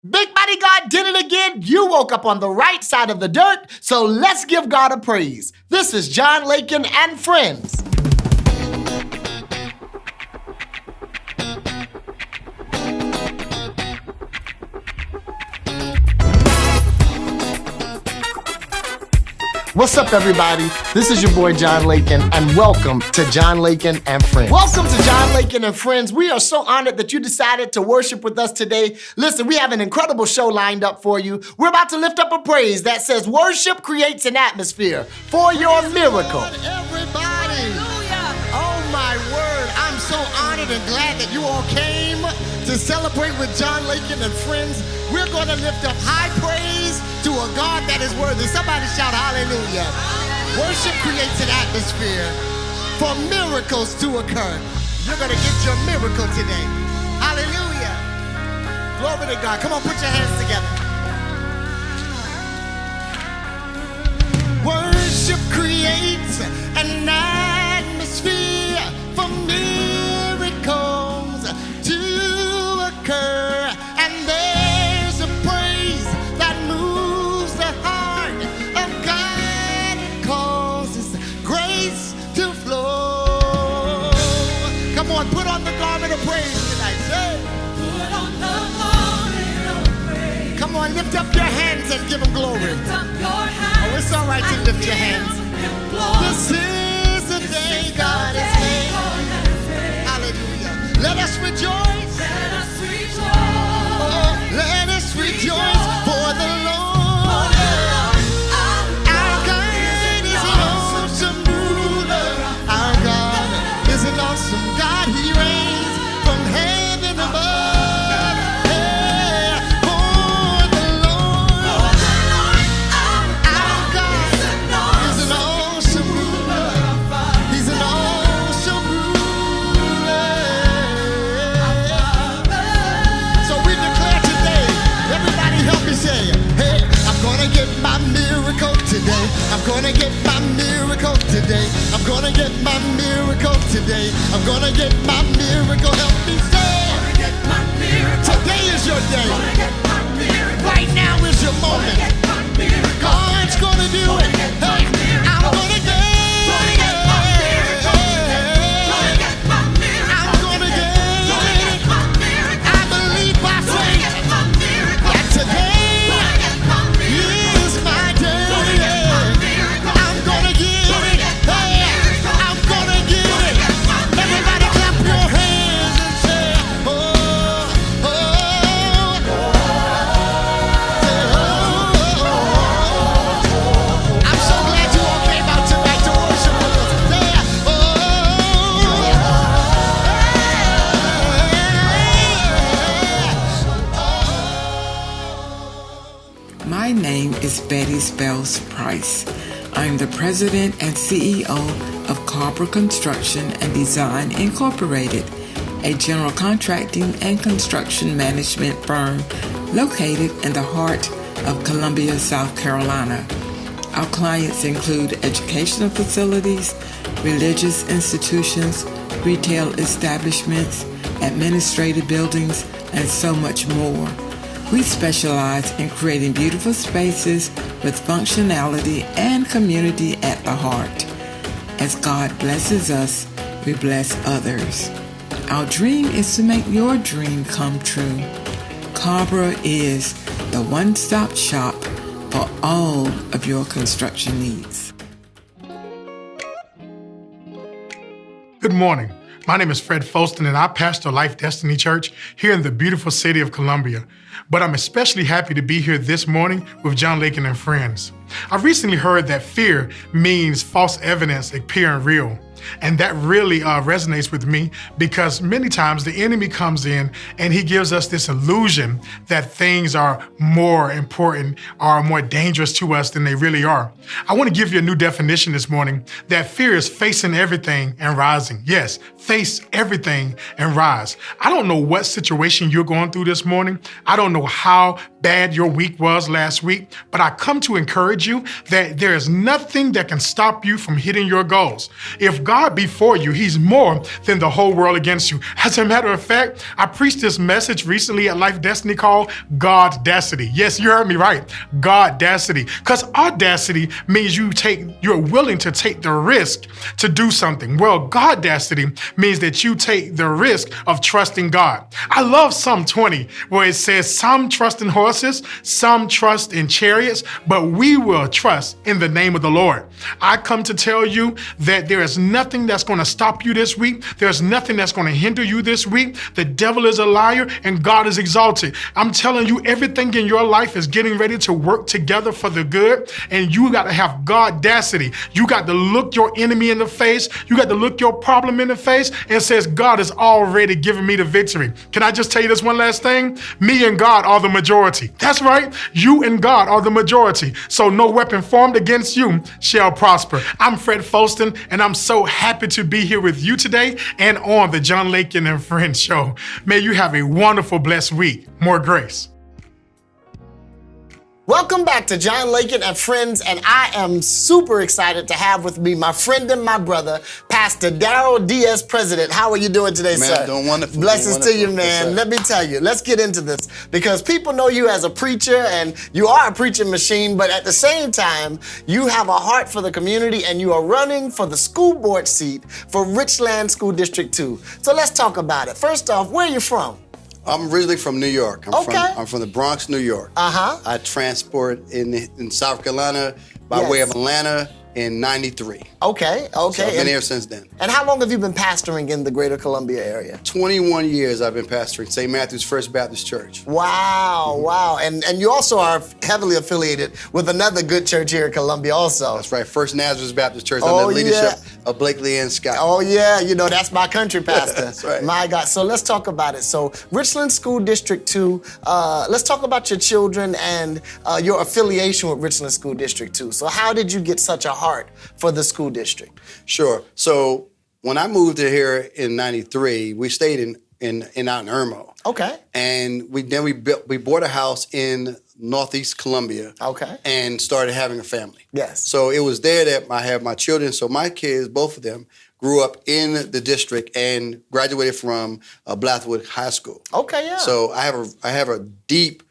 Big Mighty God did it again. You woke up on the right side of the dirt, so let's give God a praise. This is John Lakin and Friends. What's up, everybody? This is your boy, John Lakin, and welcome to John Lakin and Friends. Welcome to John Lakin and Friends. We are so honored that you decided to worship with us today. Listen, we have an incredible show lined up for you. We're about to lift up a praise that says worship creates an atmosphere for your miracle. Everybody, oh my word, I'm so honored and glad that you all came to celebrate with John Lakin and Friends. We're going to lift up high praise to a God that is worthy. Somebody shout hallelujah. Worship creates an atmosphere for miracles to occur. You're going to get your miracle today. Hallelujah. Glory to God. Come on, put your hands together. Worship creates an atmosphere for miracles to occur. And there's a praise that moves the heart of God and causes grace to flow. Come on, put on the garment of praise tonight. Say. Put on the garment of praise. Come on, lift up your hands and give them glory. Lift up your hands. Oh, it's all right to lift your hands. This is the day God has made. Hallelujah. Let us rejoice. Let us rejoice. Oh, let us rejoice for the Lord. Our God is an awesome ruler. Our God is an awesome God. He reigns from heaven above. Yeah, for the Lord. Our God is an awesome ruler. He's an awesome ruler. So we declare today, everybody help me say, hey, I'm gonna get my miracle today. I'm gonna get my miracle today. I'm gonna get my miracle today. I'm gonna get my miracle. Help me say, today is your day. Right now is your moment. God's gonna do it. Hey, I'm gonna get it. I'm gonna get it. I believe by faith that today is my day. I'm gonna get it. Hey, I'm gonna get it. Everybody clap your hands and say, oh, oh, oh. I'm so glad you all came out tonight to worship with us. Yeah. My name is Betty Spells Price. I'm the president and CEO of Cobra Construction and Design Incorporated, a general contracting and construction management firm located in the heart of Columbia, South Carolina. Our clients include educational facilities, religious institutions, retail establishments, administrative buildings, and so much more. We specialize in creating beautiful spaces with functionality and community at the heart. As God blesses us, we bless others. Our dream is to make your dream come true. Cobra is the one-stop shop for all of your construction needs. Good morning. My name is Fred Folston, and I pastor Life Destiny Church here in the beautiful city of Columbia. But I'm especially happy to be here this morning with John Lakin and Friends. I recently heard that fear means false evidence appearing real. And that really resonates with me because many times the enemy comes in and he gives us this illusion that things are more important or more dangerous to us than they really are. I want to give you a new definition this morning that fear is facing everything and rising. Yes, face everything and rise. I don't know what situation you're going through this morning. I don't know how bad your week was last week, but I come to encourage you that there is nothing that can stop you from hitting your goals. If God be for you, he's more than the whole world against you. As a matter of fact, I preached this message recently at Life Destiny called Godacity. Yes, you heard me right. Godacity. Because audacity means you're willing to take the risk to do something. Well, Godacity means that you take the risk of trusting God. I love Psalm 20, where it says, some trust in horses, some trust in chariots, but we will trust in the name of the Lord. I come to tell you that there is nothing that's going to stop you this week. There's nothing that's going to hinder you this week. The devil is a liar and God is exalted. I'm telling you, everything in your life is getting ready to work together for the good, and you got to have Godacity. You got to look your enemy in the face. You got to look your problem in the face and says, God has already given me the victory. Can I just tell you this one last thing? Me and God are the majority. That's right. You and God are the majority. So no weapon formed against you shall prosper. I'm Fred Folston, and I'm so happy to be here with you today and on the John Lakin and Friends show. May you have a wonderful, blessed week. More grace. Welcome back to John Lakin and Friends, and I am super excited to have with me my friend and my brother, Pastor Darrel DS President. How are you doing today, man, sir? Doing wonderful. Blessings to you, man. Yes, let me tell you, let's get into this, because people know you as a preacher, and you are a preaching machine, but at the same time, you have a heart for the community, and you are running for the school board seat for Richland School District 2. So let's talk about it. First off, where are you from? I'm originally from New York. I'm from the Bronx, New York. I transport in South Carolina by way of Atlanta in 93. Okay. So I've been here since then. And how long have you been pastoring in the greater Columbia area? 21 years I've been pastoring St. Matthew's First Baptist Church. Wow. And you also are heavily affiliated with another good church here in Columbia also. That's right, First Nazareth Baptist Church under the leadership of Blakely and Scott. Oh yeah, that's my country pastor. That's right. My God. So let's talk about it. So Richland School District 2, let's talk about your children and your affiliation with Richland School District 2. So how did you get such a heart for the school district? Sure. So when I moved to here in 93, we stayed out in Irmo. Okay. And we bought a house in Northeast Columbia. Okay. And started having a family. Yes. So it was there that I had my children. So my kids, both of them, grew up in the district and graduated from Blackwood High School. Okay, yeah. So I have a deep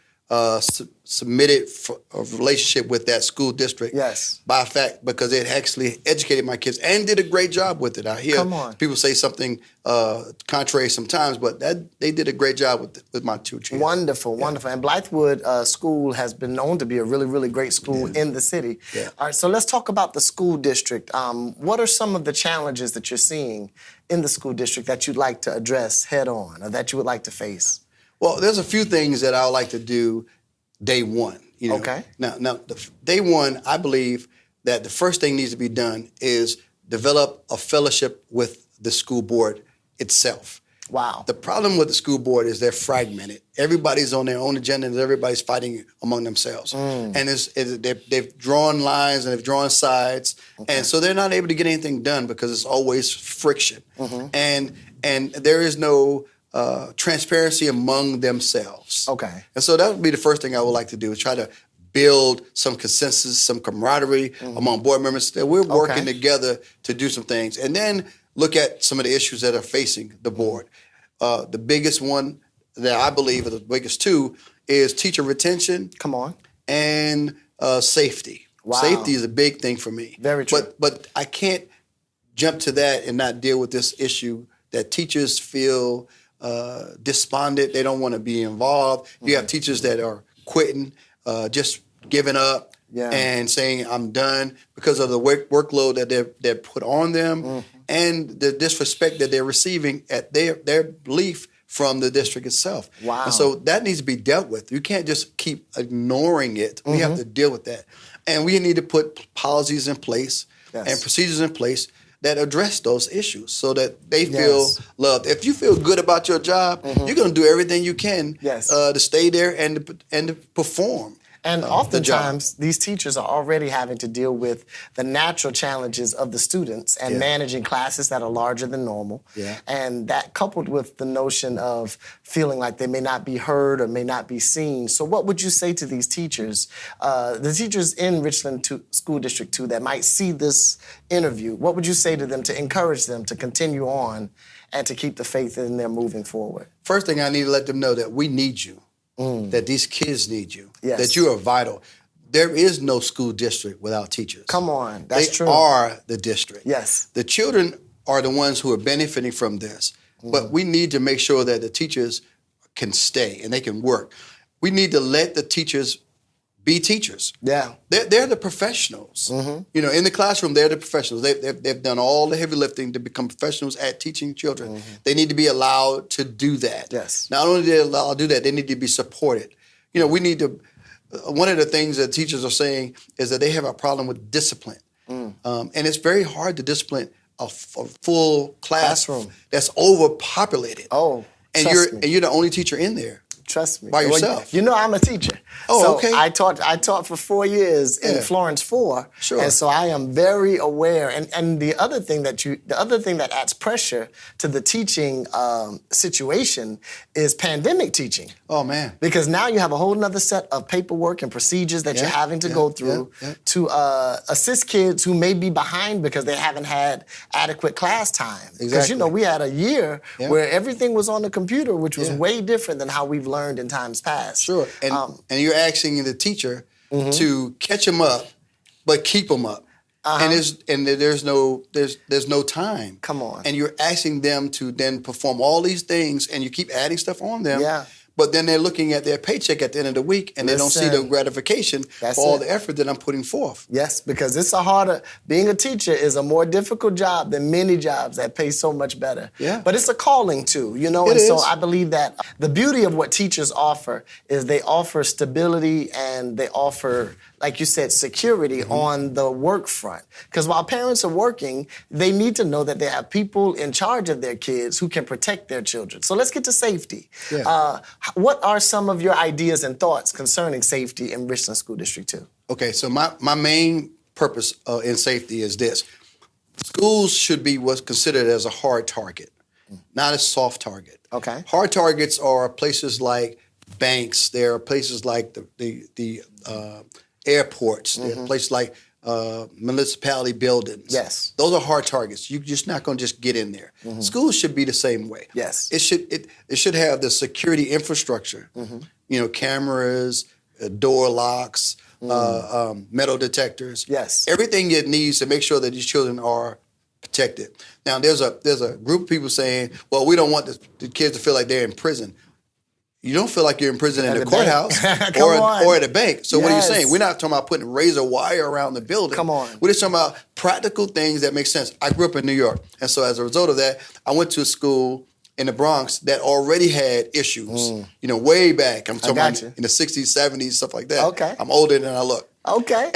submitted relationship with that school district. Yes. By fact, because it actually educated my kids and did a great job with it. I hear people say something contrary sometimes, but they did a great job with my two children. Wonderful. And Blythewood School has been known to be a really, really great school in the city. Yeah. All right, so let's talk about the school district. What are some of the challenges that you're seeing in the school district that you'd like to address head on, or that you would like to face? Well, there's a few things that I would like to do day one. Okay. Now, day one, I believe that the first thing needs to be done is develop a fellowship with the school board itself. Wow. The problem with the school board is they're fragmented. Everybody's on their own agenda and everybody's fighting among themselves. And they've drawn lines and they've drawn sides. And so they're not able to get anything done because it's always friction. And there is no transparency among themselves. Okay. And so that would be the first thing I would like to do, is try to build some consensus, some camaraderie among board members that we're working together to do some things. And then look at some of the issues that are facing the board. The biggest one that I believe are the biggest two is teacher retention. Come on. And safety. Wow. Safety is a big thing for me. Very true. But I can't jump to that and not deal with this issue that teachers feel despondent. They don't want to be involved. You have teachers that are quitting, just giving up and saying, I'm done, because of the workload that they're put on them and the disrespect that they're receiving at their belief from the district itself. Wow. And so that needs to be dealt with. You can't just keep ignoring it. We have to deal with that. And we need to put policies in place and procedures in place that address those issues so that they feel loved. If you feel good about your job, you're going to do everything you can to stay there and to perform. And the oftentimes, these teachers are already having to deal with the natural challenges of the students and managing classes that are larger than normal. Yeah. And that coupled with the notion of feeling like they may not be heard or may not be seen. So what would you say to these teachers, the teachers in Richland School District 2 that might see this interview? What would you say to them to encourage them to continue on and to keep the faith in them moving forward? First thing, I need to let them know that we need you. That these kids need you, Yes. that you are vital. There is no school district without teachers. Come on, that's true. They are the district. Yes. The children are the ones who are benefiting from this, but we need to make sure that the teachers can stay and they can work. We need to let the teachers be teachers. Yeah. They're the professionals. You know, in the classroom, they're the professionals. They've done all the heavy lifting to become professionals at teaching children. They need to be allowed to do that. Yes. Not only are they allowed to do that, they need to be supported. You know, we need to, one of the things that teachers are saying is that they have a problem with discipline. And it's very hard to discipline a full classroom that's overpopulated. Oh, and trust me. you're the only teacher in there. Trust me. By yourself. You know I'm a teacher. Oh, so okay. I taught for 4 years in Florence 4. Sure. And so I am very aware. And the other thing that adds pressure to the teaching situation is pandemic teaching. Oh, man. Because now you have a whole nother set of paperwork and procedures that you're having to go through to assist kids who may be behind because they haven't had adequate class time. Because, you know, we had a year where everything was on the computer, which was way different than how we've learned in times past. Sure. And you're asking the teacher to catch them up, but keep them up. And there's no time. Come on. And you're asking them to then perform all these things, and you keep adding stuff on them. Yeah. But then they're looking at their paycheck at the end of the week, and they don't see the gratification for all the effort that I'm putting forth. Yes, because being a teacher is a more difficult job than many jobs that pay so much better. Yeah. But it's a calling too, you know? It So is. I believe that the beauty of what teachers offer is they offer stability and they offer, like you said, security on the work front. Because while parents are working, they need to know that they have people in charge of their kids who can protect their children. So let's get to safety. Yeah. What are some of your ideas and thoughts concerning safety in Richland School District 2? Okay, so my main purpose in safety is this. Schools should be what's considered as a hard target, not a soft target. Okay. Hard targets are places like banks. There are places like the airports. There are places like municipality buildings. Yes. Those are hard targets. You're just not going to just get in there. Schools should be the same way. Yes. It should have the security infrastructure. You know, cameras, door locks, metal detectors. Yes. Everything it needs to make sure that these children are protected. Now, there's a group of people saying, well, we don't want the kids to feel like they're in prison. You don't feel like you're in prison in the courthouse or at a bank. So what are you saying? We're not talking about putting razor wire around the building. Come on. We're just talking about practical things that make sense. I grew up in New York. And so as a result of that, I went to a school in the Bronx that already had issues, you know, way back. I'm talking about in the 60s, 70s, stuff like that. Okay. I'm older than I look. Okay.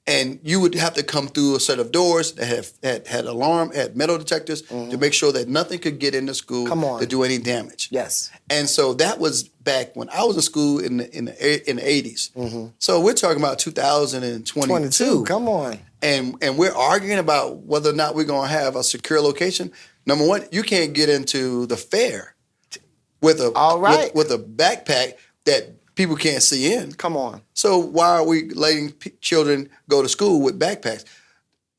And you would have to come through a set of doors that had alarm, had metal detectors to make sure that nothing could get into school to do any damage. Yes. And so that was back when I was in school in the 80s. So we're talking about 2022. Come on. And we're arguing about whether or not we're going to have a secure location. Number one, you can't get into the fair with a with a backpack that people can't see in. Come on. So why are we letting children go to school with backpacks?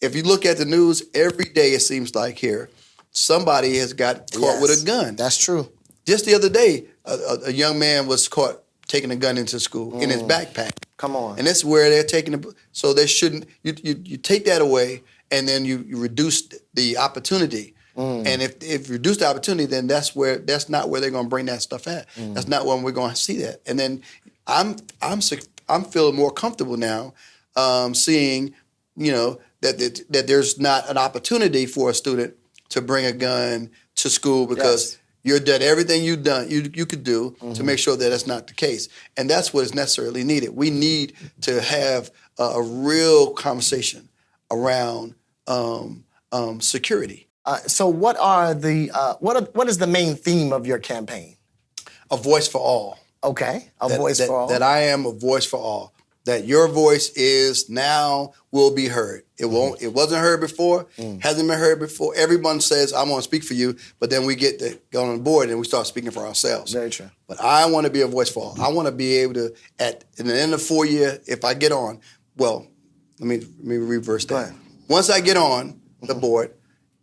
If you look at the news, every day it seems like here, somebody has got caught with a gun. That's true. Just the other day, a young man was caught taking a gun into school in his backpack. Come on. And that's where they're taking so they shouldn't, you take that away and then you reduce the opportunity. And if you reduce the opportunity, then that's not where they're going to bring that stuff at. That's not when we're going to see that. And then I'm feeling more comfortable now, seeing, you know, that there's not an opportunity for a student to bring a gun to school because you've done everything you could do to make sure that that's not the case. And that's what is necessarily needed. We need to have a real conversation around security. So what are what is the main theme of your campaign? A voice for all. Okay, a voice for all. That I am a voice for all. That your voice is now will be heard. It won't. It wasn't heard before. Hasn't been heard before. Everyone says I want to speak for you, but then we get to go on board and we start speaking for ourselves. Very true. But I want to be a voice for all. I want to be able to in the end of 4 year, if I get on. Well, let me reverse that. Once I get on the board,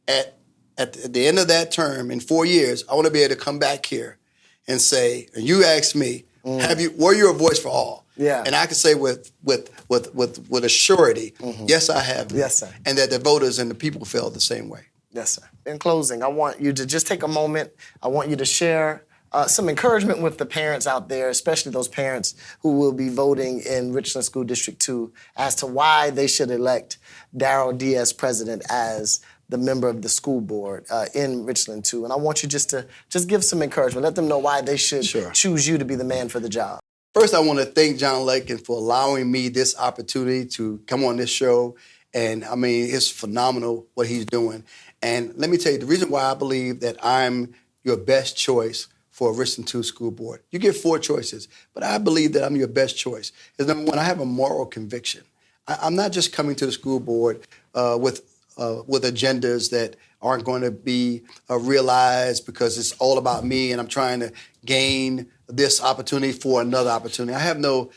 at the end of that term in 4 years, I want to be able to come back here and say, and you ask me, were you a voice for all? Yeah. And I can say with a surety, yes, I have. Yes, sir. And that the voters and the people feel the same way. Yes, sir. In closing, I want you to just take a moment. I want you to share some encouragement with the parents out there, especially those parents who will be voting in Richland School District 2 as to why they should elect Darrel as president as the member of the school board in Richland 2. And I want you just to give some encouragement. Let them know why they should choose you to be the man for the job. First, I want to thank John Lakin for allowing me this opportunity to come on this show. And I mean, it's phenomenal what he's doing. And let me tell you, the reason why I believe that I'm your best choice for a Richland 2 school board. You get 4 choices, but I believe that I'm your best choice. Because number one, I have a moral conviction. I'm not just coming to the school board with agendas that aren't going to be realized because it's all about me and I'm trying to gain this opportunity for another opportunity. I have no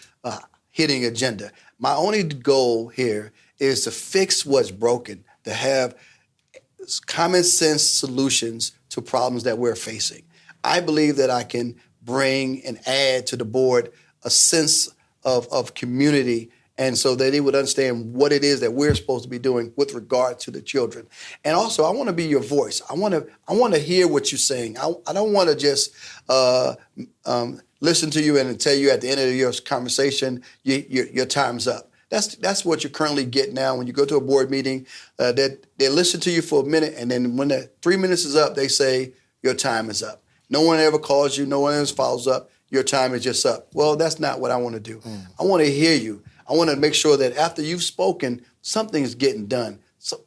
hidden agenda. My only goal here is to fix what's broken, to have common sense solutions to problems that we're facing. I believe that I can bring and add to the board a sense of community, and so that they would understand what it is that we're supposed to be doing with regard to the children. And also, I want to be your voice. I want to hear what you're saying. I don't want to just listen to you and tell you at the end of your conversation, your time's up. That's what you're currently getting now when you go to a board meeting. They listen to you for a minute, and then when the 3 minutes is up, they say your time is up. No one ever calls you. No one else follows up. Your time is just up. Well, that's not what I want to do. I want to hear you. I want to make sure that after you've spoken, something is getting done. So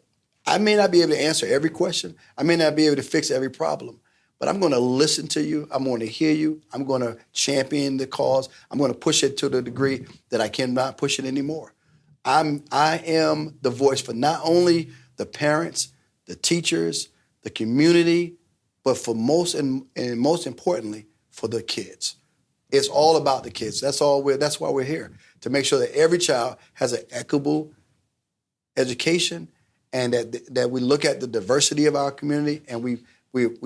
I may not be able to answer every question. I may not be able to fix every problem, but I'm going to listen to you. I'm going to hear you. I'm going to champion the cause. I'm going to push it to the degree that I cannot push it anymore. I am the voice for not only the parents, the teachers, the community, but for most importantly, for the kids. It's all about the kids. That's why we're here, to make sure that every child has an equitable education, and that we look at the diversity of our community and we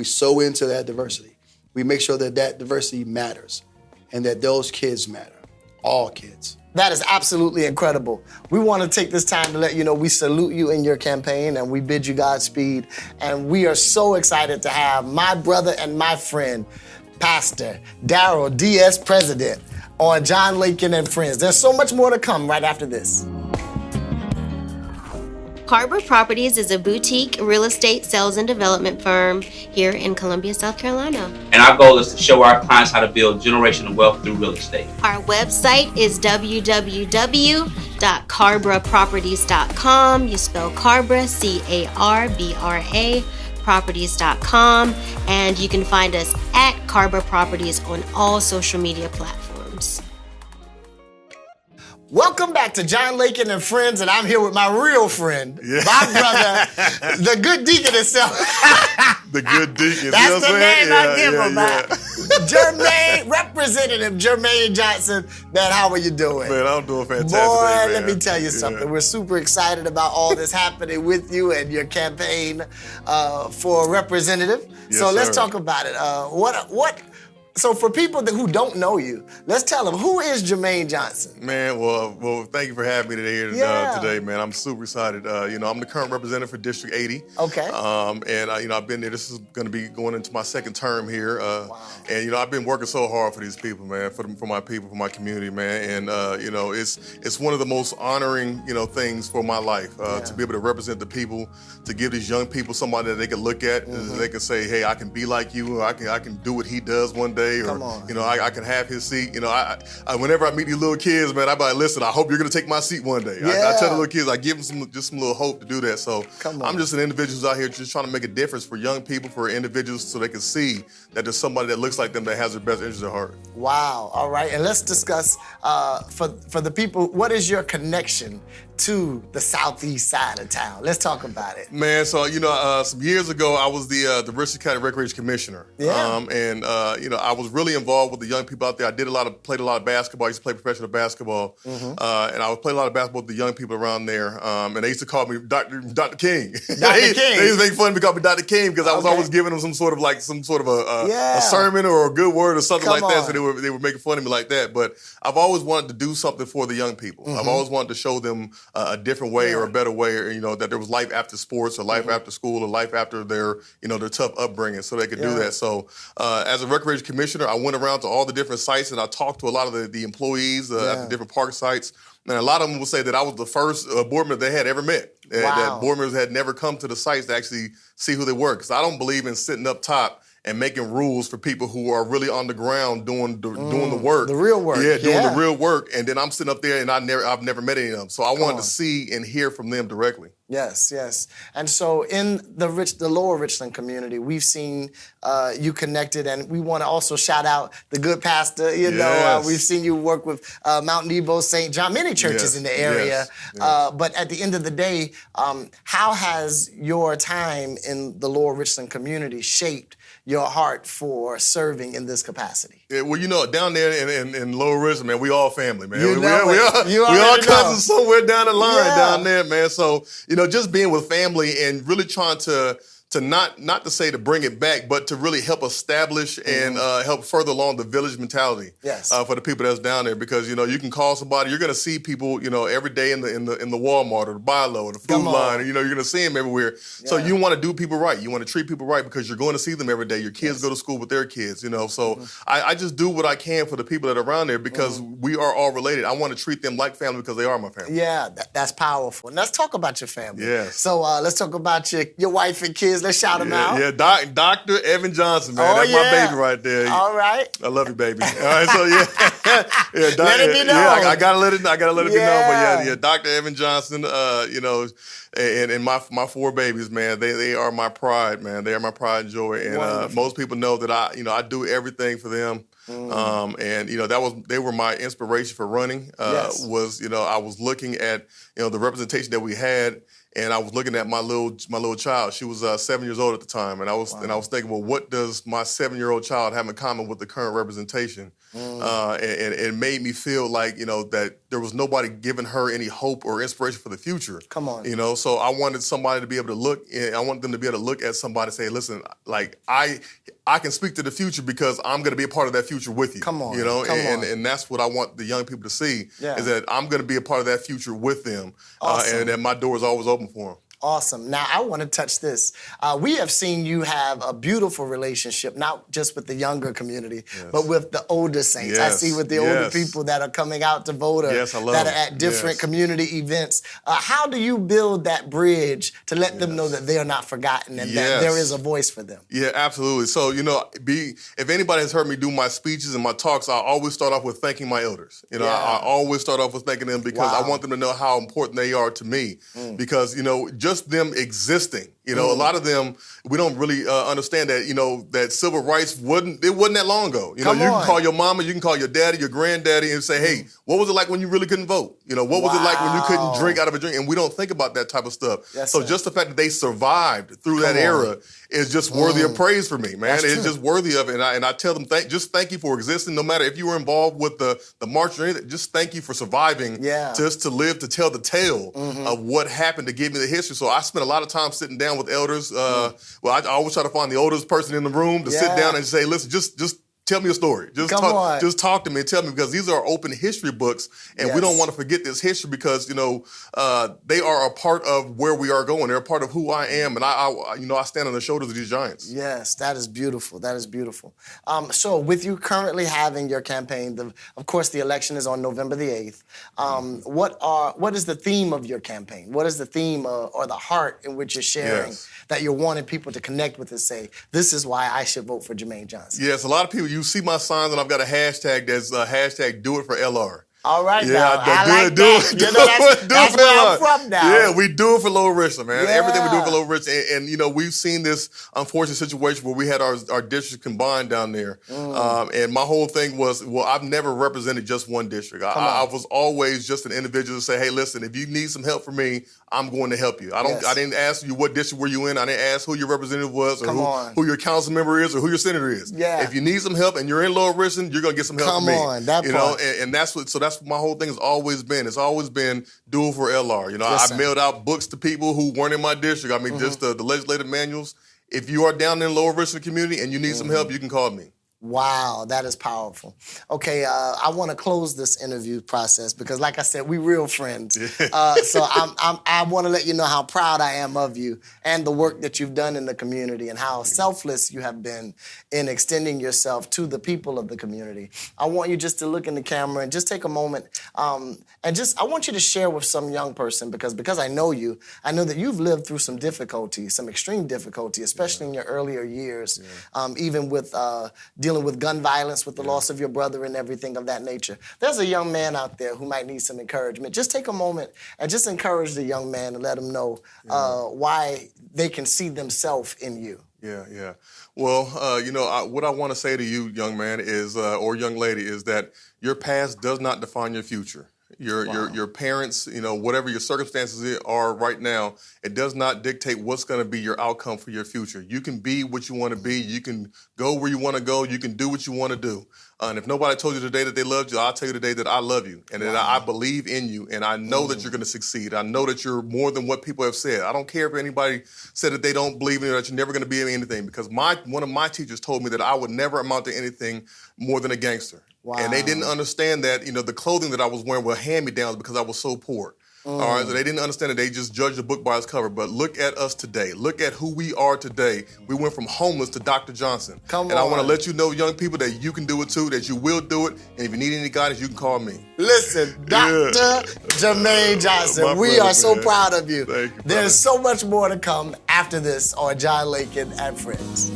sow into that diversity. We make sure that diversity matters and that those kids matter, all kids. That is absolutely incredible. We want to take this time to let you know we salute you in your campaign and we bid you Godspeed. And we are so excited to have my brother and my friend, Pastor Darrel DS President, on John Lakin and Friends. There's so much more to come right after this. Carbor Properties is a boutique real estate sales and development firm here in Columbia, South Carolina. And our goal is to show our clients how to build generational wealth through real estate. Our website is www.carbraproperties.com. You spell Carbra, C-A-R-B-R-A, properties.com. And you can find us at Carbor Properties on all social media platforms. Welcome back to John Lakin and Friends, and I'm here with my real friend, my brother, the good deacon himself. The good deacon. That's you know the name I give him, yeah. Jermaine, Representative Jermaine Johnson. Man, how are you doing? Man, I'm doing fantastic. Boy, man. let me tell you something. We're super excited about all this happening with you and your campaign for representative. Yes, so let's sir. talk about it. So for people who don't know you, let's tell them, who is Jermaine Johnson? Man, well, thank you for having me today, today, man. I'm super excited. I'm the current representative for District 80. Okay. I've been there. This is going to be going into my second term here. Wow. And I've been working so hard for these people, man, for my people, for my community, man. And it's one of the most honoring, things for my life to be able to represent the people, to give these young people somebody that they can look at, and they can say, hey, I can be like you, or I can do what he does one day. day, or Come on. you know, I can have his seat. You know, I whenever I meet these little kids, man, I be like, listen, I hope you're gonna take my seat one day. Yeah. I tell the little kids, I give them some little hope to do that. So Come on. I'm just an individual who's out here just trying to make a difference for young people, for individuals, so they can see that there's somebody that looks like them that has their best interests at heart. Wow. All right. And let's discuss for the people, what is your connection to the southeast side of town? Let's talk about it. Man, so you know, some years ago, I was the Richland County Recreation Commissioner. Yeah. And you know, I was really involved with the young people out there. I played a lot of basketball. I used to play professional basketball, and I was playing a lot of basketball with the young people around there. And they used to call me Dr. King. Dr. King. They used to make fun of me, call me Dr. King, because I was always giving them some sort of a sermon or a good word or something Come like that. on. So they were making fun of me like that. But I've always wanted to do something for the young people. I've always wanted to show them a different way or a better way, or, you know, that there was life after sports or life after school or life after their, you know, their tough upbringing, so they could do that. So as a recreation commissioner, I went around to all the different sites and I talked to a lot of the employees at the different park sites. And a lot of them will say that I was the first board member they had ever met. That board members had never come to the sites to actually see who they were. Because I don't believe in sitting up top and making rules for people who are really on the ground doing the work. The real work. Yeah, doing the real work. And then I'm sitting up there and I've never met any of them. So I wanted to see and hear from them directly. Yes, yes. And so in the lower Richland community, we've seen you connected, and we want to also shout out the good pastor. You know, we've seen you work with Mount Nebo, St. John, many churches in the area. But at the end of the day, how has your time in the lower Richland community shaped your heart for serving in this capacity? Yeah, well, you know, down there in Lower Richland, man, we all family, man. You know we all cousins somewhere down the line down there, man. So, you know, just being with family and really trying to not to say to bring it back, but to really help establish and help further along the village mentality for the people that's down there. Because, you know, you can call somebody, you're going to see people, you know, every day in the Walmart or the Bi-Lo or the Food Line, and, you know, you're going to see them everywhere. So you want to do people right. You want to treat people right because you're going to see them every day. Your kids go to school with their kids, you know. So I just do what I can for the people that are around there because we are all related. I want to treat them like family because they are my family. Yeah, that's powerful. And let's talk about your family. Yes. So let's talk about your wife and kids. Let's shout them out. Yeah, Dr. Evan Johnson, man. That's my baby right there. All right. I love you, baby. All right, so let it be known. I gotta let it be known. But yeah, Dr. Evan Johnson, you know, and my four babies, man, they are my pride, man. They are my pride and joy. And most people know that I do everything for them. And you know, they were my inspiration for running. Was, you know, I was looking at, you know, the representation that we had. And I was looking at my little child. She was 7 years old at the time, and I was thinking, well, what does my 7-year-old child have in common with the current representation? And it made me feel like, you know, that there was nobody giving her any hope or inspiration for the future. Come on. You know, so I wanted somebody to be able to look. I want them to be able to look at somebody and say, listen, like I can speak to the future because I'm going to be a part of that future with you. Come on. You know, Come on. and that's what I want the young people to see is that I'm going to be a part of that future with them, and that my door is always open for them. Awesome. Now, I want to touch this. We have seen you have a beautiful relationship, not just with the younger community, but with the older saints. I see with the older people that are coming out to vote or that are at different community events. How do you build that bridge to let them know that they are not forgotten and that there is a voice for them? Yeah, absolutely. So, you know, if anybody has heard me do my speeches and my talks, I always start off with thanking my elders. You know, I always start off with thanking them because I want them to know how important they are to me. Because, you know, just them existing. You know, a lot of them, we don't really understand that, you know, that civil rights wasn't that long ago. You know, you can call your mama, you can call your daddy, your granddaddy and say, hey, what was it like when you really couldn't vote? You know, what was it like when you couldn't drink out of a drink? And we don't think about that type of stuff. So just the fact that they survived through that era is just worthy of praise for me, man. It's just worthy of it. And I tell them, thank you for existing. No matter if you were involved with the march or anything, just thank you for surviving just to live to tell the tale of what happened, to give me the history. So I spent a lot of time sitting down with elders. Well, I always try to find the oldest person in the room to sit down and say, listen, just tell me a story. Just talk to me and tell me, because these are open history books, and we don't want to forget this history because, you know, they are a part of where we are going. They're a part of who I am, and I stand on the shoulders of these giants. Yes, that is beautiful. That is beautiful. So with you currently having your campaign, of course, the election is on November the 8th. What is the theme of your campaign? What is the theme or the heart in which you're sharing that you're wanting people to connect with and say, this is why I should vote for Jermaine Johnson? Yes, a lot of people you see my signs, and I've got a hashtag that's hashtag Do It for LR. All right, Yeah, now. I like that. You know, that's where I'm from now. Yeah, we do it for Lower Richland, man. Yeah. Everything we do for Lower Richland. And, you know, we've seen this unfortunate situation where we had our districts combined down there. And my whole thing was, well, I've never represented just one district. I was always just an individual to say, hey, listen, if you need some help from me, I'm going to help you. I didn't ask you what district were you in. I didn't ask who your representative was or who your council member is or who your senator is. Yeah. If you need some help and you're in Lower Richland, you're going to get some help from me. Come on, that you part. know, and that's what my whole thing has always been. It's always been do it for LR. You know, I mailed out books to people who weren't in my district. I mean, just the legislative manuals. If you are down in Lower Richland community and you need some help, you can call me. Wow, that is powerful. Okay, I want to close this interview process because, like I said, we real friends. So I want to let you know how proud I am of you and the work that you've done in the community and how selfless you have been in extending yourself to the people of the community. I want you just to look in the camera and just take a moment and I want you to share with some young person because I know you. I know that you've lived through some difficulty, some extreme difficulty, especially in your earlier years, even with dealing with gun violence, with the loss of your brother and everything of that nature. There's a young man out there who might need some encouragement. Just take a moment and just encourage the young man and let him know why they can see themselves in you. Yeah. Well, you know, what I want to say to you, young man, is or young lady, is that your past does not define your future. Your parents, you know, whatever your circumstances are right now, it does not dictate what's going to be your outcome for your future. You can be what you want to be. You can go where you want to go. You can do what you want to do. And if nobody told you today that they loved you, I'll tell you today that I love you and that I believe in you and I know that you're going to succeed. I know that you're more than what people have said. I don't care if anybody said that they don't believe in you, that you're never going to be anything, because one of my teachers told me that I would never amount to anything more than a gangster. Wow. And they didn't understand that, you know, the clothing that I was wearing were hand-me-downs because I was so poor. All right, so they didn't understand it. They just judged the book by its cover. But look at us today. Look at who we are today. We went from homeless to Dr. Johnson. And I want to let you know, young people, that you can do it too, that you will do it. And if you need any guidance, you can call me. Listen, Dr. Jermaine Johnson, we are so proud of you. Thank you, There's so much more to come after this on John Lakin and Friends.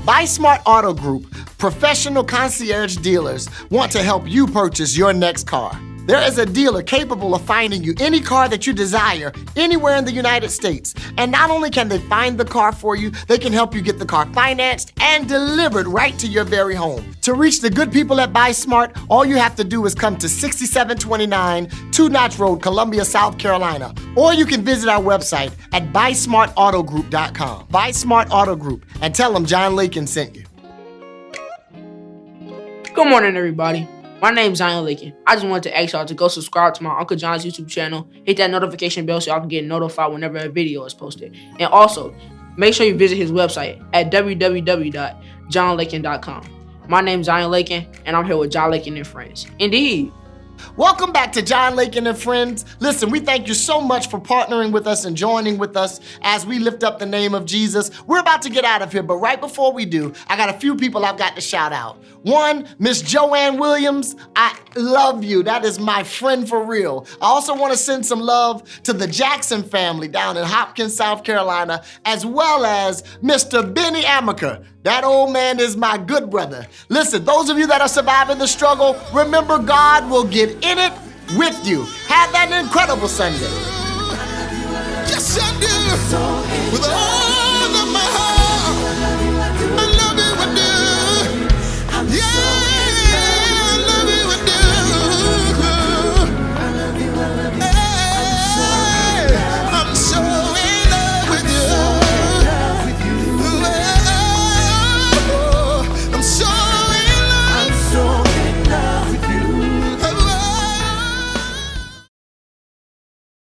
Buy Smart Auto Group, professional concierge dealers, want to help you purchase your next car. There is a dealer capable of finding you any car that you desire anywhere in the United States. And not only can they find the car for you, they can help you get the car financed and delivered right to your very home. To reach the good people at Buy Smart, all you have to do is come to 6729 Two Notch Road, Columbia, South Carolina. Or you can visit our website at buysmartautogroup.com. Buy Smart Auto Group and tell them John Lakin sent you. Good morning, everybody. My name's Zion Lakin. I just wanted to ask y'all to go subscribe to my Uncle John's YouTube channel, hit that notification bell so y'all can get notified whenever a video is posted. And also, make sure you visit his website at www.johnlakin.com. My name's Zion Lakin, and I'm here with John Lakin and Friends. Indeed. Welcome back to John Lakin and Friends. Listen, we thank you so much for partnering with us and joining with us as we lift up the name of Jesus. We're about to get out of here, but right before we do, I got a few people I've got to shout out. One, Miss Joanne Williams, I love you. That is my friend for real. I also want to send some love to the Jackson family down in Hopkins, South Carolina, as well as Mr. Benny Amaker. That old man is my good brother. Listen, those of you that are surviving the struggle, remember God will get in it with you. Have an incredible Sunday. Yes, I do. With all